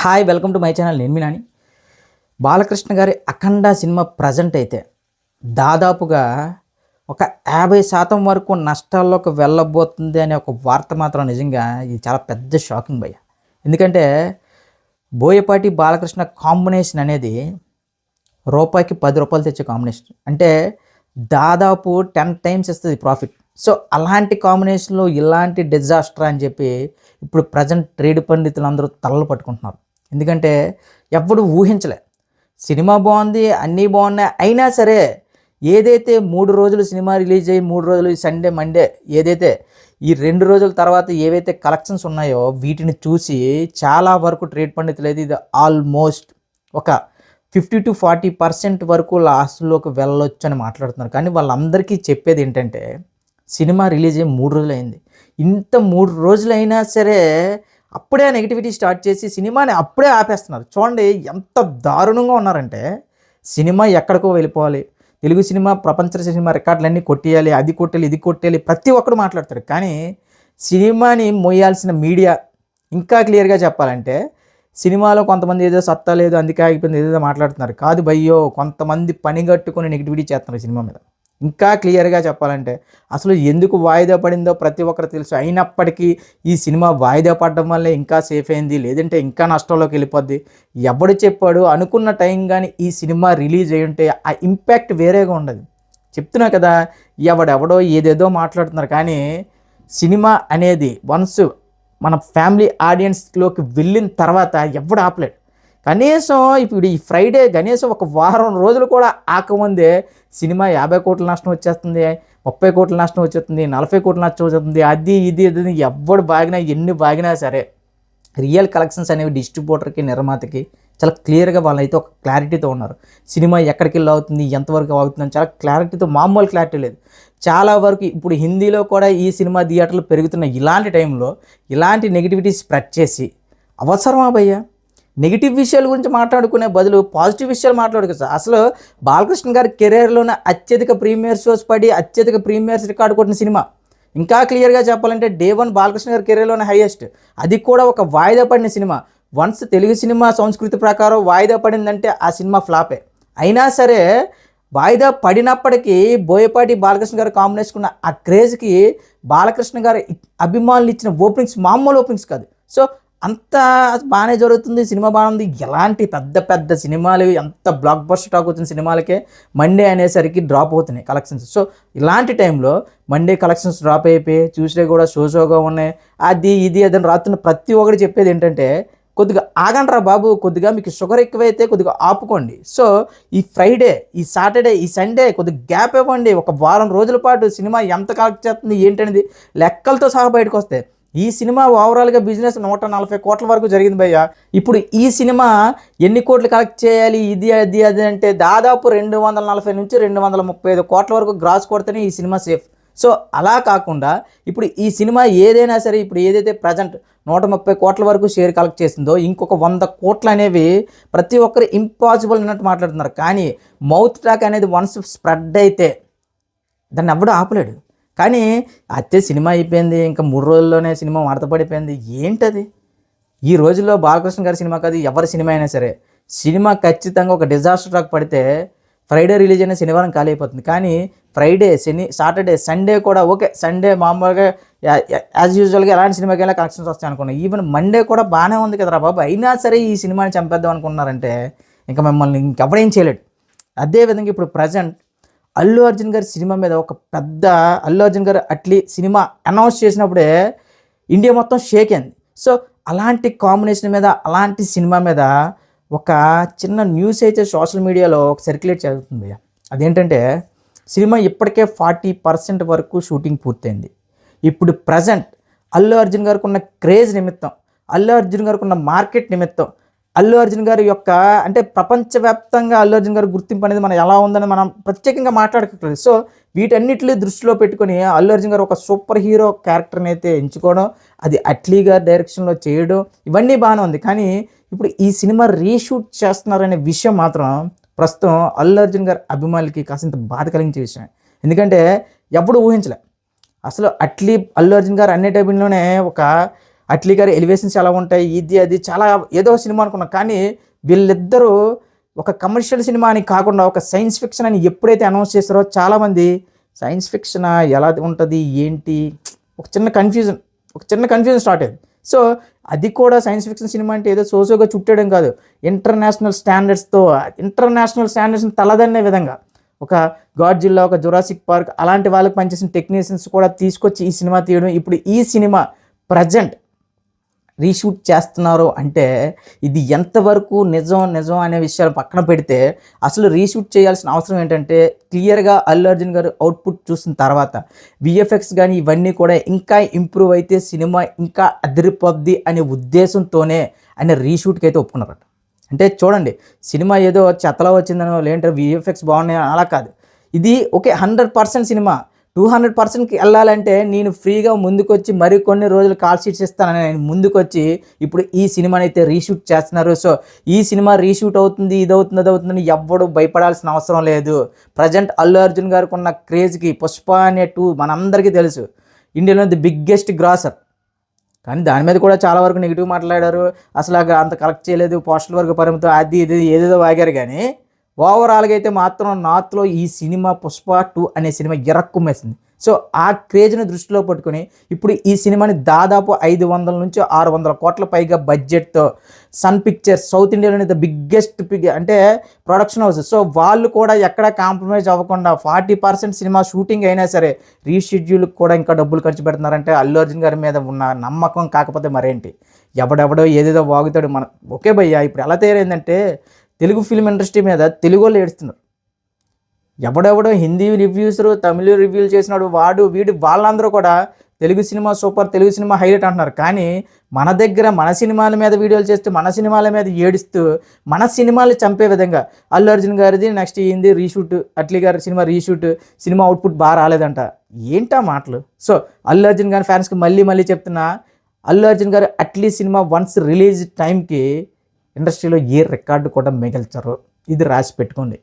Hi welcome to my channel. నేను మీ నాని. బాలకృష్ణ గారి అఖండ cinema present అయితే దాదాపుగా ఒక 50% వరకు నష్టాల్లోకి వెళ్ళబోతుంది అనే ఒక వార్త మాత్రం నిజంగా ఇది చాలా పెద్ద షాకింగ్ భయ్య. ఎందుకంటే బోయపాటి బాలకృష్ణ కాంబినేషన్ అనేది రూపాయికి 10 రూపాయలు తెచ్చే కాంబినేషన్, అంటే దాదాపు 10 టైమ్స్ ఇస్తుంది ప్రాఫిట్. సో అలాంటి కాంబినేషన్లో ఇలాంటి డిజాస్టర్ అని చెప్పి ఇప్పుడు ప్రజెంట్ ట్రేడ్ పండితులు అందరూ తలలు పట్టుకుంటున్నారు. ఎందుకంటే ఎప్పుడు ఊహించలే, సినిమా బాగుంది, అన్నీ బాగున్నాయి, అయినా సరే ఏదైతే 3 రోజులు సినిమా రిలీజ్ అయ్యి 3 రోజులు సండే మండే ఏదైతే ఈ 2 రోజుల తర్వాత ఏవైతే కలెక్షన్స్ ఉన్నాయో వీటిని చూసి చాలా వరకు ట్రేడ్ పండితులు అయితే ఇది ఆల్మోస్ట్ ఒక 50-40% వరకు లాస్ట్లోకి వెళ్ళొచ్చు అని మాట్లాడుతున్నారు. కానీ వాళ్ళందరికీ చెప్పేది ఏంటంటే సినిమా రిలీజ్ అయ్యి 3 రోజులు అయింది, ఇంత 3 రోజులైనా సరే అప్పుడే నెగిటివిటీ స్టార్ట్ చేసి సినిమాని అప్పుడే ఆపేస్తున్నారు. చూడండి ఎంత దారుణంగా ఉన్నారంటే, సినిమా ఎక్కడికో వెళ్ళిపోవాలి, తెలుగు సినిమా ప్రపంచ సినిమా రికార్డులన్నీ కొట్టేయాలి, అది కొట్టాలి ఇది కొట్టేయాలి, ప్రతి ఒక్కరు మాట్లాడతారు. కానీ సినిమాని మోయాల్సిన మీడియా ఇంకా క్లియర్గా చెప్పాలంటే సినిమాలో కొంతమంది ఏదో సత్తా లేదు అందుకే ఆగిపోయింది ఏదేదో మాట్లాడుతున్నారు. కాదు భయ్యో, కొంతమంది పని కట్టుకొని నెగిటివిటీ చేస్తున్నారు సినిమా మీద. ఇంకా క్లియర్గా చెప్పాలంటే అసలు ఎందుకు వాయిదా పడిందో ప్రతి ఒక్కరు తెలుసు. అయినప్పటికీ ఈ సినిమా వాయిదా పడడం వల్లే ఇంకా సేఫ్ అయింది, లేదంటే ఇంకా నష్టంలోకి వెళ్ళిపోద్ది. ఎవడు చెప్పాడు, అనుకున్న టైం కానీ ఈ సినిమా రిలీజ్ అయ్యి ఉంటే ఆ ఇంపాక్ట్ వేరేగా ఉండదు. చెప్తున్నా కదా, ఎవడెవడో ఏదేదో మాట్లాడుతున్నారు. కానీ సినిమా అనేది వన్స్ మన ఫ్యామిలీ ఆడియన్స్లోకి వెళ్ళిన తర్వాత ఎవడు ఆపలేడు. కనీసం ఇప్పుడు ఈ ఫ్రైడే కనీసం ఒక వారం రోజులు కూడా ఆకముందే సినిమా 50 కోట్ల నష్టం వచ్చేస్తుంది, 30 కోట్ల నష్టం వచ్చేస్తుంది, 40 కోట్ల నష్టం వచ్చేస్తుంది, అది ఇది ఎవడు బాగినా ఎన్ని బాగినా సరే రియల్ కలెక్షన్స్ అనేవి డిస్ట్రిబ్యూటర్కి నిర్మాతకి చాలా క్లియర్గా వాళ్ళైతే ఒక క్లారిటీతో ఉన్నారు. సినిమా ఎక్కడికి వెళ్ళి అవుతుంది, ఎంతవరకు అవుతుందని చాలా క్లారిటీతో, మామూలు క్లారిటీ లేదు. చాలా వరకు ఇప్పుడు హిందీలో కూడా ఈ సినిమా థియేటర్లు పెరుగుతున్న ఇలాంటి టైంలో ఇలాంటి నెగిటివిటీ స్ప్రెడ్ చేసి అవసరమా భయ్యా? నెగిటివ్ విషయాల గురించి మాట్లాడుకునే బదులు పాజిటివ్ విషయాలు మాట్లాడుకోవచ్చు. అసలు బాలకృష్ణ గారి కెరీర్లోనే అత్యధిక ప్రీమియర్ షోస్ పడి అత్యధిక ప్రీమియర్స్ రికార్డు కొట్టిన సినిమా. ఇంకా క్లియర్గా చెప్పాలంటే డే 1 బాలకృష్ణ గారి కెరీర్లోనే హైయెస్ట్, అది కూడా ఒక వాయిదా పడిన సినిమా. వన్స్ తెలుగు సినిమా సంస్కృతి ప్రకారం వాయిదా పడిందంటే ఆ సినిమా ఫ్లాపే. అయినా సరే వాయిదా పడినప్పటికీ బోయపాటి బాలకృష్ణ గారు కాంబినేషన్ ఉన్న ఆ క్రేజ్కి బాలకృష్ణ గారి అభిమానులు ఇచ్చిన ఓపెనింగ్స్ మామూలు ఓపెనింగ్స్ కాదు. సో అంతా బాగానే జరుగుతుంది, సినిమా బాగుంది. ఎలాంటి పెద్ద పెద్ద సినిమాలు, ఎంత బ్లాక్ బస్టర్ టాక్ వచ్చిన సినిమాలకే మండే అనేసరికి డ్రాప్ అవుతున్నాయి కలెక్షన్స్. సో ఇలాంటి టైంలో మండే కలెక్షన్స్ డ్రాప్ అయిపోయి ట్యూస్డే కూడా షోగా ఉన్నాయి, అది ఇది అదని రాత్రున్న ప్రతి ఒక్కటి చెప్పేది ఏంటంటే కొద్దిగా ఆగండ్రా బాబు, కొద్దిగా మీకు షుగర్ ఎక్కువైతే కొద్దిగా ఆపుకోండి. సో ఈ ఫ్రైడే, ఈ సాటర్డే, ఈ సండే కొద్దిగా గ్యాప్ ఇవ్వండి. ఒక వారం రోజుల పాటు సినిమా ఎంత కలెక్ట్ చేస్తుంది ఏంటనేది లెక్కలతో సహా బయటకు వస్తాయి. ఈ సినిమా ఓవరాల్గా బిజినెస్ 140 కోట్ల వరకు జరిగింది భయ్య. ఇప్పుడు ఈ సినిమా ఎన్ని కోట్లు కలెక్ట్ చేయాలి, ఇది అది అది అంటే దాదాపు 240 నుంచి 235 కోట్ల వరకు గ్రాస్ కొడితేనే ఈ సినిమా సేఫ్. సో అలా కాకుండా ఇప్పుడు ఈ సినిమా ఏదైనా సరే ఇప్పుడు ఏదైతే ప్రజెంట్ 130 కోట్ల వరకు షేర్ కలెక్ట్ చేసిందో ఇంకొక 100 కోట్లు అనేవి ప్రతి ఒక్కరు ఇంపాసిబుల్ అన్నట్టు మాట్లాడుతున్నారు. కానీ మౌత్ టాక్ అనేది వన్స్ స్ప్రెడ్ అయితే దాన్ని ఎవడూ ఆపలేడు. కానీ అత్తే సినిమా అయిపోయింది, ఇంకా 3 రోజుల్లోనే సినిమా మడత పడిపోయింది, ఏంటది? ఈ రోజుల్లో బాలకృష్ణ గారి సినిమా కాదు, ఎవరి సినిమా అయినా సరే సినిమా ఖచ్చితంగా ఒక డిజాస్టర్ టాక్ పడితే ఫ్రైడే రిలీజ్ అయిన శనివారం ఖాళీ అయిపోతుంది. కానీ ఫ్రైడే, సాటర్డే, సండే కూడా ఓకే. సండే మామూలుగా యాజ్ యూజువల్గా ఎలాంటి సినిమాకి వెళ్ళా కలెక్షన్స్ వస్తాయి అనుకున్నాను. ఈవెన్ మండే కూడా బాగానే ఉంది కదరా బాబు, అయినా సరే ఈ సినిమాని చంపేద్దాం అనుకున్నారంటే ఇంకా మిమ్మల్ని ఇంకెవడేం చేయలేడు. అదేవిధంగా ఇప్పుడు ప్రజెంట్ అల్లు అర్జున్ గారి సినిమా మీద ఒక పెద్ద అల్లు అర్జున్ గారు సినిమా అనౌన్స్ చేసినప్పుడే ఇండియా మొత్తం షేక్ అయింది. సో అలాంటి కాంబినేషన్ మీద, అలాంటి సినిమా మీద ఒక చిన్న న్యూస్ అయితే సోషల్ మీడియాలో ఒక సర్క్యులేట్ జరుగుతుంది. అదేంటంటే సినిమా ఇప్పటికే 40% వరకు షూటింగ్ పూర్తయింది. ఇప్పుడు ప్రజెంట్ అల్లు అర్జున్ గారికి ఉన్న క్రేజ్ నిమిత్తం, అల్లు అర్జున్ గారికి ఉన్న మార్కెట్ నిమిత్తం, అల్లు అర్జున్ గారి యొక్క అంటే ప్రపంచవ్యాప్తంగా అల్లు అర్జున్ గారి గుర్తింపు అనేది మనం ఎలా ఉందని మనం ప్రత్యేకంగా మాట్లాడుకోవట్లేదు. సో వీటన్నిటిని దృష్టిలో పెట్టుకొని అల్లు అర్జున్ గారు ఒక సూపర్ హీరో క్యారెక్టర్ని అయితే ఎంచుకోవడం, అది అట్లీ గారి డైరెక్షన్లో చేయడం, ఇవన్నీ బాగానే ఉంది. కానీ ఇప్పుడు ఈ సినిమా రీషూట్ చేస్తున్నారనే విషయం మాత్రం ప్రస్తుతం అల్లు అర్జున్ గారి అభిమానులకి కాసింత బాధ కలిగించే విషయం. ఎందుకంటే ఎప్పుడు ఊహించలే అసలు అల్లు అర్జున్ గారు అన్ని టైంలోనే ఒక అట్లీ గారి ఎలివేషన్స్ ఎలా ఉంటాయి, ఇది అది చాలా ఏదో సినిమా అనుకున్నాం. కానీ వీళ్ళిద్దరూ ఒక కమర్షియల్ సినిమా అని కాకుండా ఒక సైన్స్ ఫిక్షన్ అని ఎప్పుడైతే అనౌన్స్ చేస్తారో చాలామంది సైన్స్ ఫిక్షన్ ఎలా ఉంటుంది ఏంటి ఒక చిన్న కన్ఫ్యూజన్ స్టార్ట్ అయింది. సో అది కూడా సైన్స్ ఫిక్షన్ సినిమా అంటే ఏదో సోసోగా చుట్టడం కాదు, ఇంటర్నేషనల్ స్టాండర్డ్స్ని తలదన్నే విధంగా ఒక గాడ్జిల్లా, ఒక జురాసిక్ పార్క్ అలాంటి వాళ్ళకి పనిచేసిన టెక్నీషియన్స్ కూడా తీసుకొచ్చి ఈ సినిమా తీయడం. ఇప్పుడు ఈ సినిమా ప్రజెంట్ రీషూట్ చేస్తున్నారు అంటే ఇది ఎంతవరకు నిజం అనే విషయాలు పక్కన పెడితే అసలు రీషూట్ చేయాల్సిన అవసరం ఏంటంటే క్లియర్గా అల్లు అర్జున్ గారు అవుట్పుట్ చూసిన తర్వాత విఎఫ్ఎక్స్ కానీ ఇవన్నీ కూడా ఇంకా ఇంప్రూవ్ అయితే సినిమా ఇంకా అదిరిపోద్ది అనే ఉద్దేశంతోనే ఆయన రీషూట్కి అయితే ఒప్పుకున్నారట. అంటే చూడండి, సినిమా ఏదో చెత్తలో వచ్చిందనో లేదంటే విఎఫ్ఎక్స్ బాగున్నాయో అలా కాదు. ఇది ఓకే 100% సినిమా 200%కి వెళ్ళాలంటే నేను ఫ్రీగా ముందుకొచ్చి మరికొన్ని రోజులు కాల్ షీట్స్ ఇస్తానని నేను ముందుకొచ్చి ఇప్పుడు ఈ సినిమాని అయితే రీషూట్ చేస్తున్నారు. సో ఈ సినిమా రీషూట్ అవుతుంది, ఇదవుతుందని ఎవ్వడు భయపడాల్సిన అవసరం లేదు. ప్రజెంట్ అల్లు అర్జున్ గారికి ఉన్న క్రేజ్కి పుష్ప అనే 2 మనందరికీ తెలుసు, ఇండియాలో ది బిగ్గెస్ట్ గ్రాసర్. కానీ దాని మీద కూడా చాలా వరకు నెగిటివ్ మాట్లాడారు, అసలు అంత కలెక్ట్ చేయలేదు, పోస్టల్ వరకు పరిమితం, అది ఇది ఏదేదో వాగారు. కానీ ఓవరాల్గా అయితే మాత్రం నార్త్లో ఈ సినిమా పుష్ప 2 అనే సినిమా ఎరక్కుమ్మేసింది. సో ఆ క్రేజ్ని దృష్టిలో పట్టుకొని ఇప్పుడు ఈ సినిమాని దాదాపు 500 నుంచి 600 కోట్ల పైగా బడ్జెట్తో సన్ పిక్చర్స్, సౌత్ ఇండియాలోని ద బిగ్గెస్ట్ అంటే ప్రొడక్షన్ హౌస్, సో వాళ్ళు కూడా ఎక్కడా కాంప్రమైజ్ అవ్వకుండా 40% సినిమా షూటింగ్ అయినా సరే రీషెడ్యూల్కి కూడా ఇంకా డబ్బులు ఖర్చు పెడుతున్నారంటే అల్లు అర్జున్ గారి మీద ఉన్న నమ్మకం. కాకపోతే మరేంటి, ఎవడెవడో ఏదేదో వాగుతాడు. ఓకే భయ్యా, ఇప్పుడు ఎలా తయారైందంటే తెలుగు ఫిల్మ్ ఇండస్ట్రీ మీద తెలుగు వాళ్ళు ఏడుస్తున్నారు. ఎవడెవడో హిందీ రివ్యూసరు, తమిళ రివ్యూలు చేసినాడు వాడు వీడు వాళ్ళందరూ కూడా Telugu cinema super, Telugu cinema highlight అంటున్నారు. కానీ మన దగ్గర మన సినిమాల మీద వీడియోలు చేస్తూ మన సినిమాల మీద ఏడుస్తూ మన సినిమాలు చంపే విధంగా అల్లు అర్జున్ గారిది నెక్స్ట్ ఏంది రీషూట్, అట్లీ గారి సినిమా రీషూట్, సినిమా అవుట్పుట్ బాగా రాలేదంట. ఏంటా మాటలు? సో అల్లు అర్జున్ గారి ఫ్యాన్స్కి మళ్ళీ చెప్తున్నా, అల్లు అర్జున్ గారు అట్లీ సినిమా వన్స్ రిలీజ్ టైంకి ఇండస్ట్రీలో ఏ రికార్డు కూడా మిగల్చరు, ఇది రాసి పెట్టుకోండి.